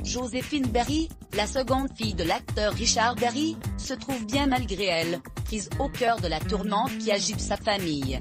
Joséphine Berry, la seconde fille de l'acteur Richard Berry, se trouve bien malgré elle, prise au cœur de la tourmente qui agite sa famille.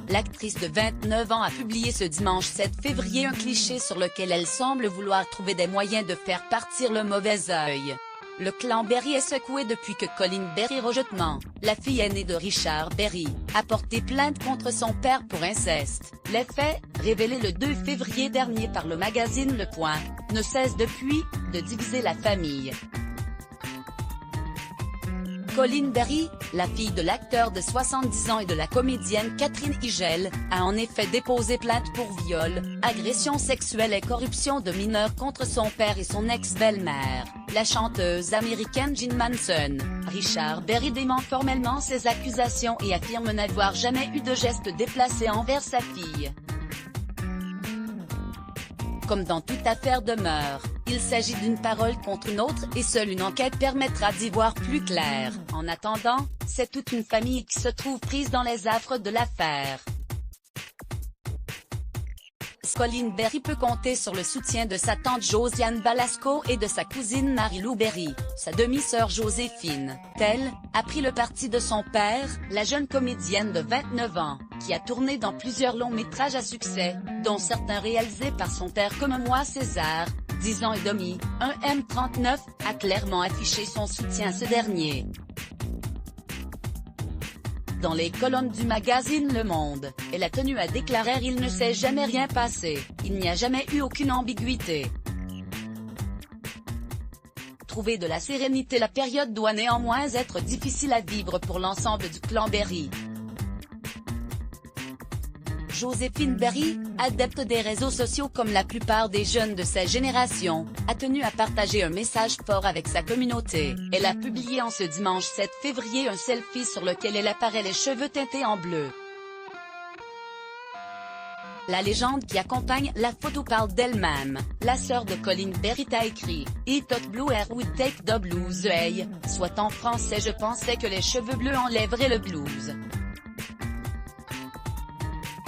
L'actrice de 29 ans a publié ce dimanche 7 février un cliché sur lequel elle semble vouloir trouver des moyens de faire partir le mauvais œil. Le clan Berry est secoué depuis que Colleen Berry Rojetement, la fille aînée de Richard Berry, a porté plainte contre son père pour inceste. Les faits, révélés le 2 février dernier par le magazine Le Point, ne cessent depuis de diviser la famille. Colleen Berry, la fille de l'acteur de 70 ans et de la comédienne Catherine Higel, a en effet déposé plainte pour viol, agression sexuelle et corruption de mineurs contre son père et son ex-belle-mère, la chanteuse américaine Jean Manson. Richard Berry dément formellement ces accusations et affirme n'avoir jamais eu de geste déplacé envers sa fille. Comme dans toute affaire de meurtre, il s'agit d'une parole contre une autre et seule une enquête permettra d'y voir plus clair. En attendant, c'est toute une famille qui se trouve prise dans les affres de l'affaire. Colleen Berry peut compter sur le soutien de sa tante Josiane Balasco et de sa cousine Marie-Lou Berry, sa demi-sœur Joséphine. Telle a pris le parti de son père, la jeune comédienne de 29 ans, qui a tourné dans plusieurs longs métrages à succès, dont certains réalisés par son père comme Moi César, 10 ans et demi, un M39, a clairement affiché son soutien à ce dernier. Dans les colonnes du magazine Le Monde, elle a tenu à déclarer « Il ne s'est jamais rien passé, il n'y a jamais eu aucune ambiguïté ». Trouver de la sérénité. La période doit néanmoins être difficile à vivre pour l'ensemble du clan Berry. Joséphine Berry, adepte des réseaux sociaux comme la plupart des jeunes de sa génération, a tenu à partager un message fort avec sa communauté. Elle a publié en ce dimanche 7 février un selfie sur lequel elle apparaît les cheveux teintés en bleu. La légende qui accompagne la photo parle d'elle-même. La sœur de Colleen Berry a écrit « It took blue hair would take the blues away », soit en français « Je pensais que les cheveux bleus enlèveraient le blues ».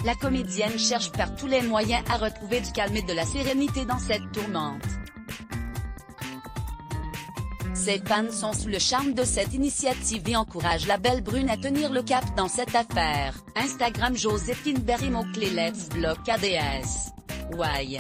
La comédienne cherche par tous les moyens à retrouver du calme et de la sérénité dans cette tourmente. Ses fans sont sous le charme de cette initiative et encouragent la belle brune à tenir le cap dans cette affaire. Instagram Joséphine Berry /let's block ADS. Why?